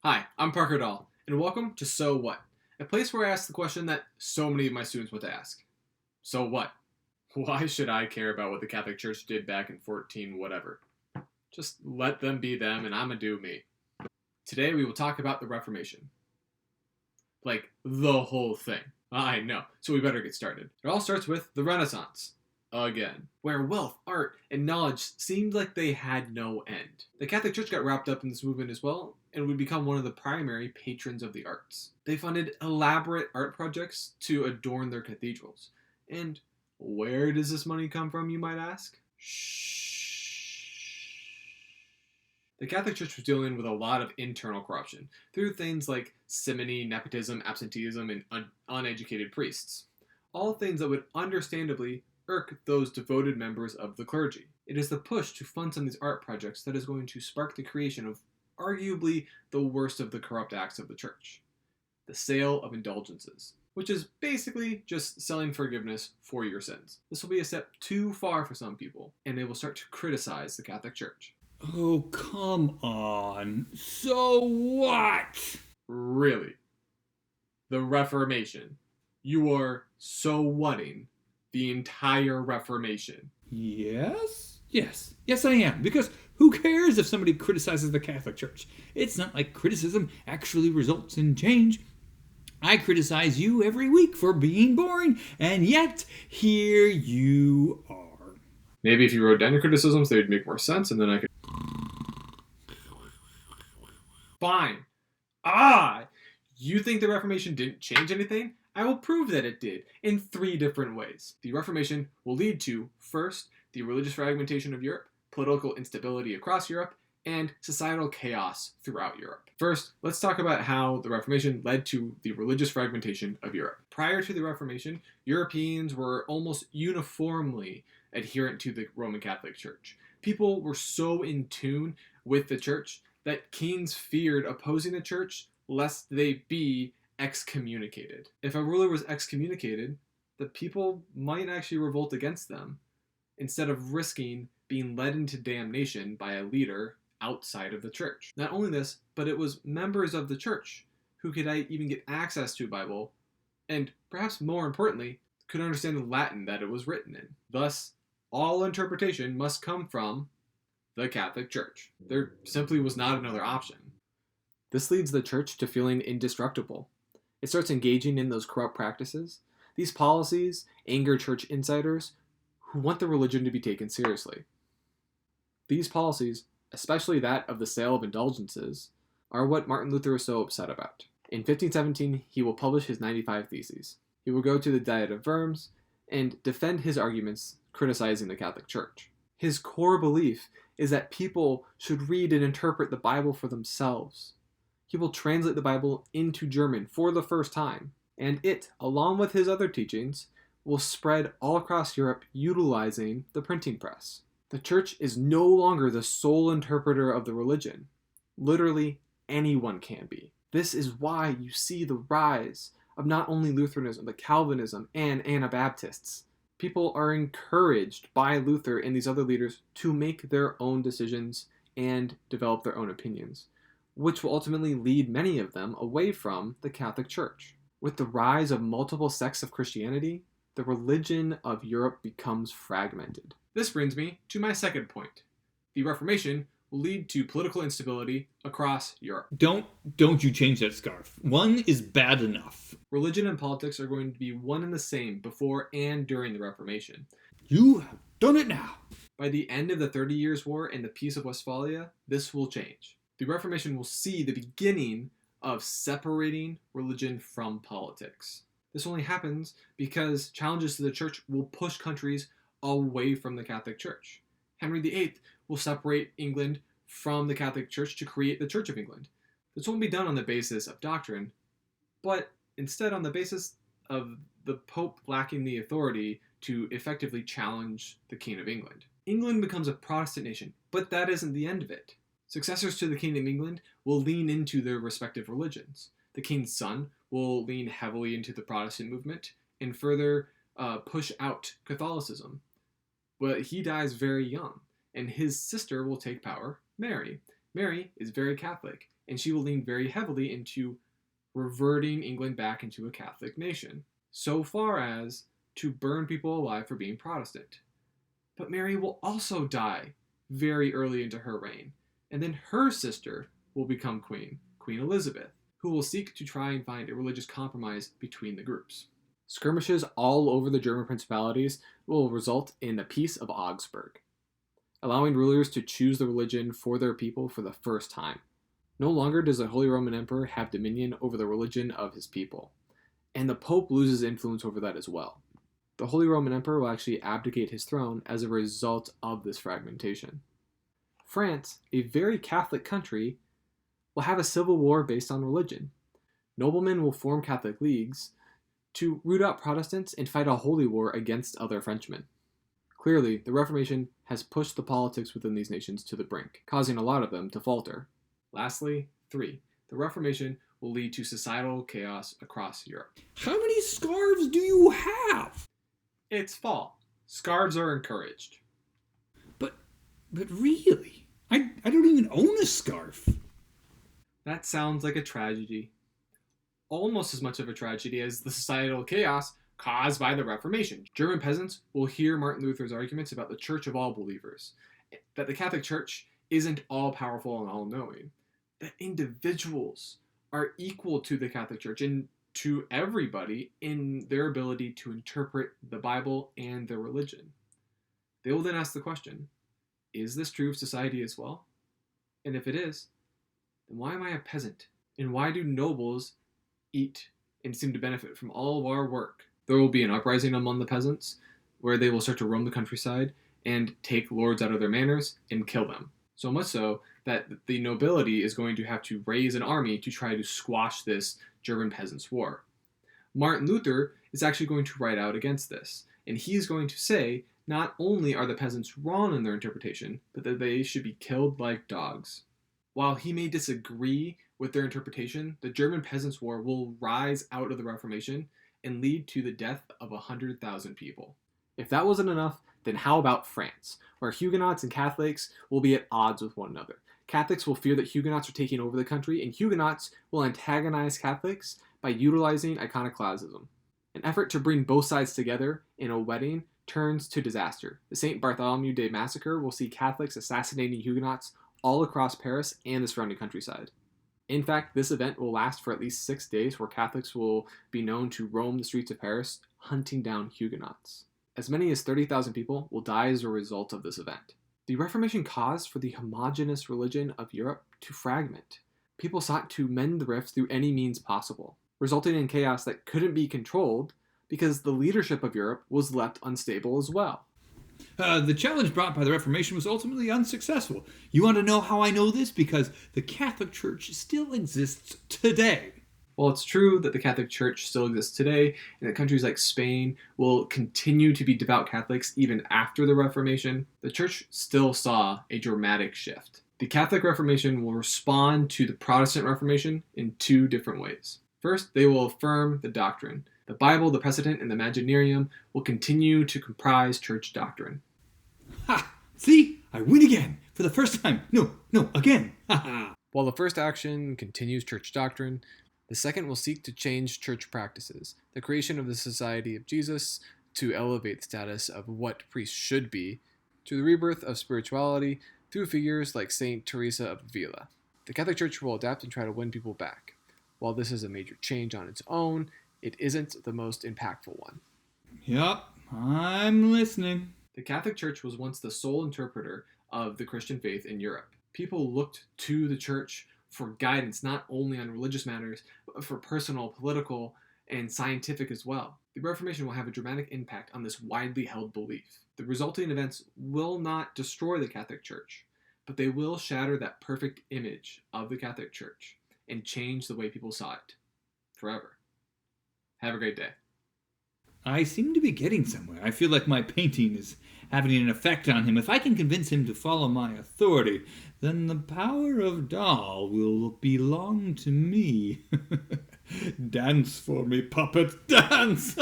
Hi, I'm Parker Dahl, and welcome to So What? A place where I ask the question that so many of my students want to ask. So what? Why should I care about what the Catholic Church did back in 14 whatever? Just let them be them and I'ma do me. Today we will talk about the Reformation. Like, the whole thing. I know, so we better get started. It all starts with the Renaissance. Again, where wealth, art, and knowledge seemed like they had no end. The Catholic Church got wrapped up in this movement as well, and would become one of the primary patrons of the arts. They funded elaborate art projects to adorn their cathedrals. And where does this money come from, you might ask? Shh. The Catholic Church was dealing with a lot of internal corruption through things like simony, nepotism, absenteeism, and uneducated priests. All things that would understandably irk those devoted members of the clergy. It is the push to fund some of these art projects that is going to spark the creation of arguably the worst of the corrupt acts of the church, the sale of indulgences, which is basically just selling forgiveness for your sins. This will be a step too far for some people, and they will start to criticize the Catholic Church. Oh, come on. So what? Really? The Reformation. You are so whatting the entire Reformation. Yes, I am. Because who cares if somebody criticizes the Catholic Church? It's not like criticism actually results in change. I criticize you every week for being boring, and yet here you are. Maybe if you wrote down your criticisms, they'd make more sense, and then I could... Fine. You think the Reformation didn't change anything? I will prove that it did, in 3 different ways. The Reformation will lead to, first, the religious fragmentation of Europe, political instability across Europe, and societal chaos throughout Europe. First, let's talk about how the Reformation led to the religious fragmentation of Europe. Prior to the Reformation, Europeans were almost uniformly adherent to the Roman Catholic Church. People were so in tune with the church that kings feared opposing the church lest they be excommunicated. If a ruler was excommunicated, the people might actually revolt against them instead of risking being led into damnation by a leader outside of the church. Not only this, but it was members of the church who could even get access to a Bible, and perhaps more importantly, could understand the Latin that it was written in. Thus, all interpretation must come from the Catholic Church. There simply was not another option. This leads the church to feeling indestructible. It starts engaging in those corrupt practices. These policies anger church insiders who want the religion to be taken seriously. These policies, especially that of the sale of indulgences, are what Martin Luther is so upset about. In 1517, he will publish his 95 Theses. He will go to the Diet of Worms and defend his arguments criticizing the Catholic Church. His core belief is that people should read and interpret the Bible for themselves. He will translate the Bible into German for the first time, and it, along with his other teachings, will spread all across Europe utilizing the printing press. The church is no longer the sole interpreter of the religion. Literally, anyone can be. This is why you see the rise of not only Lutheranism, but Calvinism and Anabaptists. People are encouraged by Luther and these other leaders to make their own decisions and develop their own opinions, which will ultimately lead many of them away from the Catholic Church. With the rise of multiple sects of Christianity, the religion of Europe becomes fragmented. This brings me to my second point. The Reformation will lead to political instability across Europe. Don't you change that scarf. One is bad enough. Religion and politics are going to be one and the same before and during the Reformation. You have done it now. By the end of the 30 Years' War and the Peace of Westphalia, this will change. The Reformation will see the beginning of separating religion from politics. This only happens because challenges to the church will push countries away from the Catholic Church. Henry VIII will separate England from the Catholic Church to create the Church of England. This won't be done on the basis of doctrine, but instead on the basis of the Pope lacking the authority to effectively challenge the King of England. England becomes a Protestant nation, but that isn't the end of it. Successors to the King of England will lean into their respective religions. The King's son will lean heavily into the Protestant movement and further push out Catholicism. But he dies very young, and his sister will take power, Mary. Mary is very Catholic and she will lean very heavily into reverting England back into a Catholic nation, so far as to burn people alive for being Protestant. But Mary will also die very early into her reign, and then her sister will become queen, Queen Elizabeth, who will seek to try and find a religious compromise between the groups. Skirmishes all over the German principalities will result in the Peace of Augsburg, allowing rulers to choose the religion for their people for the first time. No longer does the Holy Roman Emperor have dominion over the religion of his people, and the Pope loses influence over that as well. The Holy Roman Emperor will actually abdicate his throne as a result of this fragmentation. France, a very Catholic country, will have a civil war based on religion. Noblemen will form Catholic leagues to root out Protestants and fight a holy war against other Frenchmen. Clearly, the Reformation has pushed the politics within these nations to the brink, causing a lot of them to falter. Lastly, 3. The Reformation will lead to societal chaos across Europe. How many scarves do you have? It's fall. Scarves are encouraged. But really, I don't even own a scarf. That sounds like a tragedy. Almost as much of a tragedy as the societal chaos caused by the Reformation. German peasants will hear Martin Luther's arguments about the Church of all believers, that the Catholic Church isn't all-powerful and all-knowing, that individuals are equal to the Catholic Church and to everybody in their ability to interpret the Bible and their religion. They will then ask the question, is this true of society as well? And if it is, then why am I a peasant? And why do nobles eat and seem to benefit from all of our work? There will be an uprising among the peasants where they will start to roam the countryside and take lords out of their manors and kill them. So much so that the nobility is going to have to raise an army to try to squash this German peasants' war. Martin Luther is actually going to write out against this, and he's going to say not only are the peasants wrong in their interpretation, but that they should be killed like dogs. While he may disagree with their interpretation, the German Peasants' War will rise out of the Reformation and lead to the death of 100,000 people. If that wasn't enough, then how about France, where Huguenots and Catholics will be at odds with one another? Catholics will fear that Huguenots are taking over the country, and Huguenots will antagonize Catholics by utilizing iconoclasm. An effort to bring both sides together in a wedding turns to disaster. The St. Bartholomew Day massacre will see Catholics assassinating Huguenots all across Paris and the surrounding countryside. In fact, this event will last for at least 6 days, where Catholics will be known to roam the streets of Paris, hunting down Huguenots. As many as 30,000 people will die as a result of this event. The Reformation caused for the homogeneous religion of Europe to fragment. People sought to mend the rifts through any means possible, resulting in chaos that couldn't be controlled because the leadership of Europe was left unstable as well. The challenge brought by the Reformation was ultimately unsuccessful. You want to know how I know this? Because the Catholic Church still exists today. While it's true that the Catholic Church still exists today, and that countries like Spain will continue to be devout Catholics even after the Reformation, the Church still saw a dramatic shift. The Catholic Reformation will respond to the Protestant Reformation in 2 different ways. First, they will affirm the doctrine. The Bible, the Precedent, and the Magisterium will continue to comprise church doctrine. Ha! See? I win again! For the first time! No, again! Ha ha! While the first action continues church doctrine, the second will seek to change church practices. The creation of the Society of Jesus to elevate the status of what priests should be, to the rebirth of spirituality through figures like Saint Teresa of Avila. The Catholic Church will adapt and try to win people back. While this is a major change on its own, it isn't the most impactful one. Yup, I'm listening. The Catholic Church was once the sole interpreter of the Christian faith in Europe. People looked to the Church for guidance not only on religious matters, but for personal, political, and scientific as well. The Reformation will have a dramatic impact on this widely held belief. The resulting events will not destroy the Catholic Church, but they will shatter that perfect image of the Catholic Church and change the way people saw it forever. Have a great day. I seem to be getting somewhere. I feel like my painting is having an effect on him. If I can convince him to follow my authority, then the power of doll will belong to me. Dance for me, puppet, dance!